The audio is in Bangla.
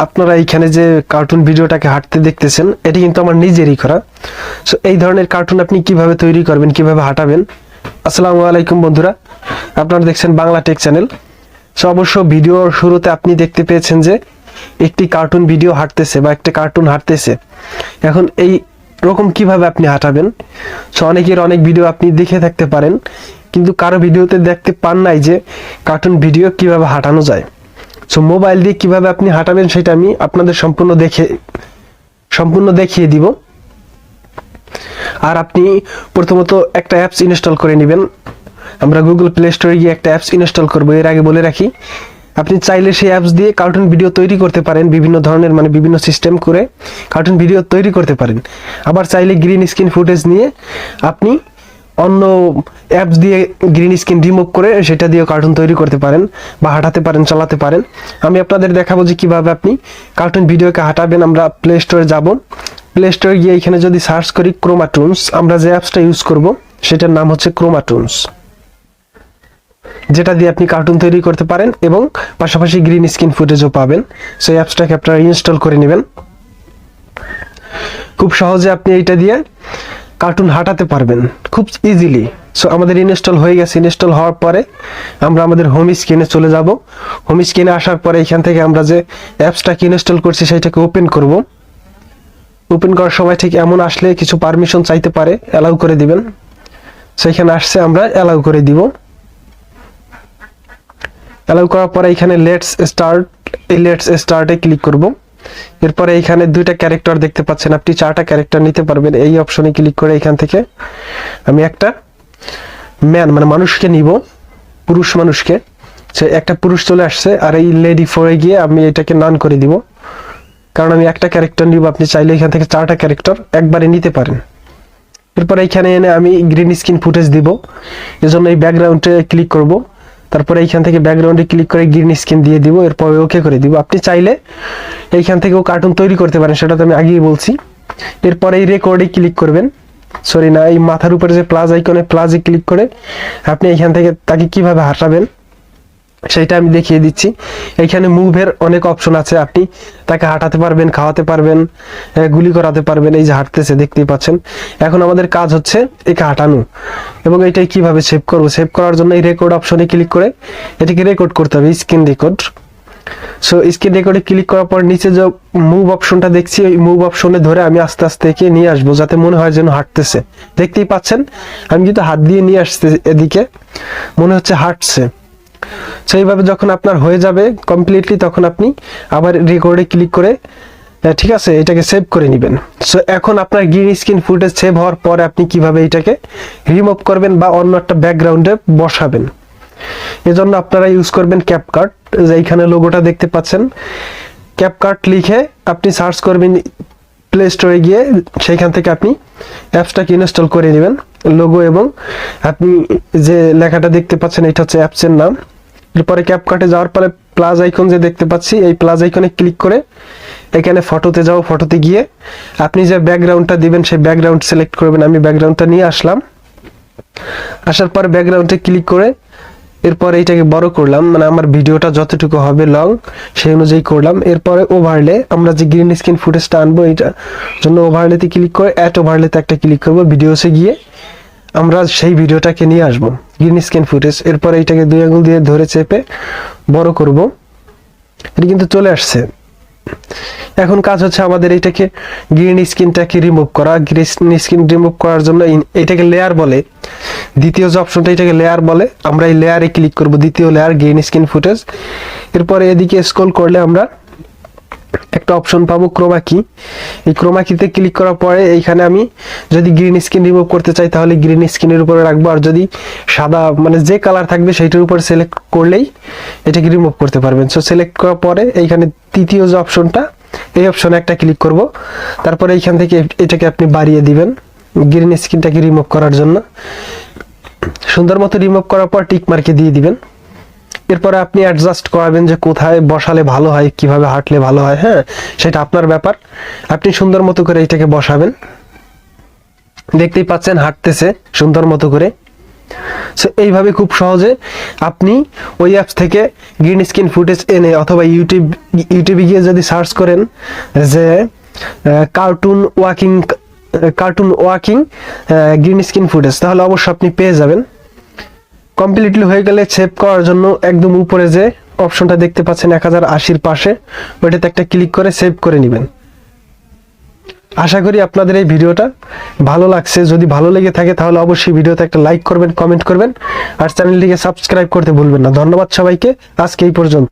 আপনারা এইখানে যে কার্টুন ভিডিওটাকে হাঁটতে দেখতেছেন, এটি কিন্তু আমার নিজেরই করা। সো এই ধরনের কার্টুন আপনি কিভাবে তৈরি করবেন, কিভাবে হাঁটাবেন। আসসালামু আলাইকুম বন্ধুরা, আপনারা দেখছেন বাংলা টেক চ্যানেল। সো অবশ্য ভিডিওর শুরুতে আপনি দেখতে পেয়েছেন যে একটি কার্টুন ভিডিও হাঁটতেছে বা একটা কার্টুন হাঁটতেছে। এখন এই রকম কিভাবে আপনি হাঁটাবেন। সো অনেকের অনেক ভিডিও আপনি দেখে থাকতে পারেন, কিন্তু কারো ভিডিওতে দেখতে পান নাই যে কার্টুন ভিডিও কিভাবে হাঁটানো যায়। সো মোবাইল দিয়ে কিভাবে আপনি হাঁটাবেন সেটা আমি আপনাদের সম্পূর্ণ দেখিয়ে দিব। আর আপনি প্রথমত একটা অ্যাপস ইনস্টল করে নেবেন। আমরা গুগল প্লে স্টোরে গিয়ে একটা অ্যাপস ইনস্টল করব। এর আগে বলে রাখি, আপনি চাইলে সেই অ্যাপস দিয়ে কার্টুন ভিডিও তৈরি করতে পারেন, বিভিন্ন ধরনের বিভিন্ন সিস্টেম করে কার্টুন ভিডিও তৈরি করতে পারেন। আবার চাইলে গ্রিন স্ক্রিন ফুটেজ নিয়ে আপনি অন্য অ্যাপস দিয়ে গ্রিন স্ক্রিন রিমুভ করে সেটা দিয়ে কার্টুন তৈরি করতে পারেন বা হাঁটাতে পারেন, চালাতে পারেন। আমি আপনাদের দেখাবো যে কিভাবে আপনি কার্টুন ভিডিওকে হাঁটাবেন। আমরা প্লে স্টোরে যাব। প্লে স্টোরে গিয়ে এখানে যদি সার্চ করি ক্রোমাটুনস, আমরা যে অ্যাপসটা ইউজ করব সেটার নাম হচ্ছে ক্রোমাটুনস, যেটা দিয়ে আপনি কার্টুন তৈরি করতে পারেন এবং পাশাপাশি গ্রিন স্ক্রিন ফুটেজও পাবেন। সেই অ্যাপসটাকে আপনারা ইনস্টল করে নেবেন। খুব সহজে আপনি এইটা দিয়ে কার্টুন হাঁটাতে পারবেন খুব ইজিলি। সো আমাদের ইনস্টল হয়ে গেছে। ইনস্টল হওয়ার পরে আমরা আমাদের হোম স্ক্রিনে চলে যাব। হোম স্ক্রিনে আসার পরে এখান থেকে আমরা যে অ্যাপসটাকে ইনস্টল করছি সেটাকে ওপেন করব। ওপেন করার সময় ঠিক এমন আসলে কিছু পারমিশন চাইতে পারে, অ্যালাউ করে দিবেন। সেখানে আসছে, আমরা অ্যালাউ করে দিব। অ্যালাউ করার পরে এখানে লেটস স্টার্টে ক্লিক করব। এরপরে এখানে দুইটা ক্যারেক্টার দেখতে পাচ্ছেন, আপনি 4টা ক্যারেক্টার নিতে পারবেন। এই অপশনে ক্লিক করে এখান থেকে আমি একটা মানুষকে নিব, পুরুষ মানুষকে। সে একটা পুরুষ চলে আসছে। আর এই লেডি ফোরে গিয়ে আমি এটাকে নান করে দিব, কারণ আমি একটা ক্যারেক্টার নিব। আপনি চাইলে এখান থেকে 4টা ক্যারেক্টার একবারে নিতে পারেন। এরপরে এখানে এনে আমি গ্রিন স্ক্রিন ফুটেজ দিব, এজন্য এই ব্যাকগ্রাউন্ডে ক্লিক করব। তারপরে এইখান থেকে ব্যাকগ্রাউন্ডে ক্লিক করে গ্রিন স্ক্রিন দিয়ে দিব। এরপর ওকে করে দিব। আপনি চাইলে এইখান থেকেও কার্টুন তৈরি করতে পারেন, সেটা তো আমি আগেই বলছি। এরপরে এই রেকর্ডে ক্লিক করবেন, এই মাথার উপরে যে প্লাস আইকনে প্লাসে ক্লিক করে আপনি এইখান থেকে তাকে কিভাবে হাঁটাবেন সেটা আমি দেখিয়ে দিচ্ছি। এইখানে মুভের অনেক অপশন আছে, আপনি তাকে হাঁটাতে পারবেন, খাওয়াতে পারবেন, গুলি করাতে পারবেন। এই যে হাঁটতেছে, দেখতেই পাচ্ছেন। এখন আমাদের কাজ হচ্ছে একে হাঁটানো। এবং এইটাই কিভাবে সেভ করব, সেভ করার জন্য এই রেকর্ড অপশনে ক্লিক করে এটাকে রেকর্ড করতে হবে, স্ক্রিন রেকর্ড। সো স্ক্রিন রেকর্ডে ক্লিক করার পর নিচে যে মুভ অপশনটা দেখছি, ওই মুভ অপশনে ধরে আমি আস্তে আস্তে একে নিয়ে আসবো, যাতে মনে হয় যেন হাঁটতেছে। দেখতেই পাচ্ছেন আমি কিন্তু হাত দিয়ে নিয়ে আসতে, এদিকে মনে হচ্ছে হাঁটছে। সেইভাবে যখন আপনার হয়ে যাবে কমপ্লিটলি, তখন আপনি আবার রেকর্ডে ক্লিক করে ঠিক আছে এটাকে সেভ করে নেবেন। সো এখন আপনার গ্রিন স্ক্রিন ফুটেজ সেভ হওয়ার পরে আপনি কিভাবে এটাকে রিমুভ করবেন বা অন্য একটা ব্যাকগ্রাউন্ডে বসাবেন, এজন্য আপনারা ইউজ করবেন ক্যাপকাট। এইখানে লোগোটা দেখতে পাচ্ছেন, ক্যাপকাট লিখে আপনি সার্চ করবেন প্লে স্টোরে গিয়ে, সেইখান থেকে আপনি অ্যাপসটাকে ইনস্টল করে নেবেন। লোগো এবং আপনি যে লেখাটা দেখতে পাচ্ছেন এটা হচ্ছে অ্যাপসের নাম। এরপরে ক্যাপকাটে যাওয়ার পরে প্লাস আইকন যে দেখতে পাচ্ছি, এই প্লাস আইকনে ক্লিক করে এখানে ফটোতে যাও। ফটোতে গিয়ে আপনি যে ব্যাকগ্রাউন্ডটা দিবেন সেই ব্যাকগ্রাউন্ড সিলেক্ট করবেন। আমি ব্যাকগ্রাউন্ডটা নিয়ে আসলাম। আসার পরে ব্যাকগ্রাউন্ডে ক্লিক করে এরপরে এইটাকে বড় করলাম, আমার ভিডিওটা যতটুকু হবে লং সেই অনুযায়ী করলাম। এরপরে ওভারলে, আমরা যে গ্রিন স্ক্রিন ফুটেজটা আনবো এইটার জন্য ওভারলেতে ক্লিক করে অ্যাড ওভারলেতে একটা ক্লিক করবো। ভিডিওসে গিয়ে আমরা সেই ভিডিওটাকে নিয়ে আসবো, গ্রিন স্ক্রিন ফুটেজ। এরপরে এইটাকে 2 আঙুল দিয়ে ধরে চেপে বড় করব। এটা কিন্তু চলে আসছে। এখন কাজ হচ্ছে আমাদের এইটাকে গ্রিন স্ক্রিনটাকে রিমুভ করা। গ্রিন স্ক্রিন রিমুভ করার জন্য এটাকে লেয়ার বলে, দ্বিতীয় যে অপশনটা এটাকে লেয়ার বলে। আমরা এই লেয়ারে ক্লিক করব, দ্বিতীয় লেয়ার গ্রিন স্ক্রিন ফুটেজ। এরপরে এদিকে স্ক্রল করলে আমরা একটা অপশন পাবো ক্রোমা কি। এই ক্রোমা কিতে ক্লিক করার পরে এইখানে আমি যদি গ্রিন স্ক্রিন রিমুভ করতে চাই তাহলে গ্রিন স্ক্রিনের উপরে রাখবো, আর যদি সাদা যে কালার থাকবে সেইটার উপর সিলেক্ট করলেই এটাকে রিমুভ করতে পারবেন। সো সিলেক্ট করার পরে এইখানে তৃতীয় যে অপশনটা, এই অপশনে একটা ক্লিক করব। তারপরে এইখান থেকে এটাকে আপনি বাড়িয়ে দিবেন গ্রিন স্ক্রিনটাকে রিমুভ করার জন্য। সুন্দর মতো রিমুভ করার পর টিক মার্কে দিয়ে দিবেন। এরপরে আপনি অ্যাডজাস্ট করাবেন যে কোথায় বসালে ভালো হয়, কিভাবে হাঁটলে ভালো হয়। হ্যাঁ, সেটা আপনার ব্যাপার। আপনি সুন্দর মতো করে এটাকে বসাবেন। দেখতেই পাচ্ছেন হাঁটতেছে সুন্দর মতো করে। সো এইভাবে খুব সহজে আপনি ওই অ্যাপস থেকে গ্রিন স্ক্রিন ফুটেজ এনে, অথবা ইউটিউবে গিয়ে যদি সার্চ করেন যে cartoon walking green screen footage, তাহলে অবশ্যই আপনি পেয়ে যাবেন। কমপ্লিটলি হয়ে গেলে সেভ করার জন্য একদম উপরে যে অপশনটা দেখতে পাচ্ছেন 1080 পাশে, ওইটাতে একটা ক্লিক করে সেভ করে নেবেন। আশা করি আপনাদের এই ভিডিওটা ভালো লাগছে। যদি ভালো লেগে থাকে তাহলে অবশ্যই ভিডিওতে একটা লাইক করবেন, কমেন্ট করবেন, আর চ্যানেলটিকে সাবস্ক্রাইব করতে ভুলবেন না। ধন্যবাদ সবাইকে, আজকে এই পর্যন্ত।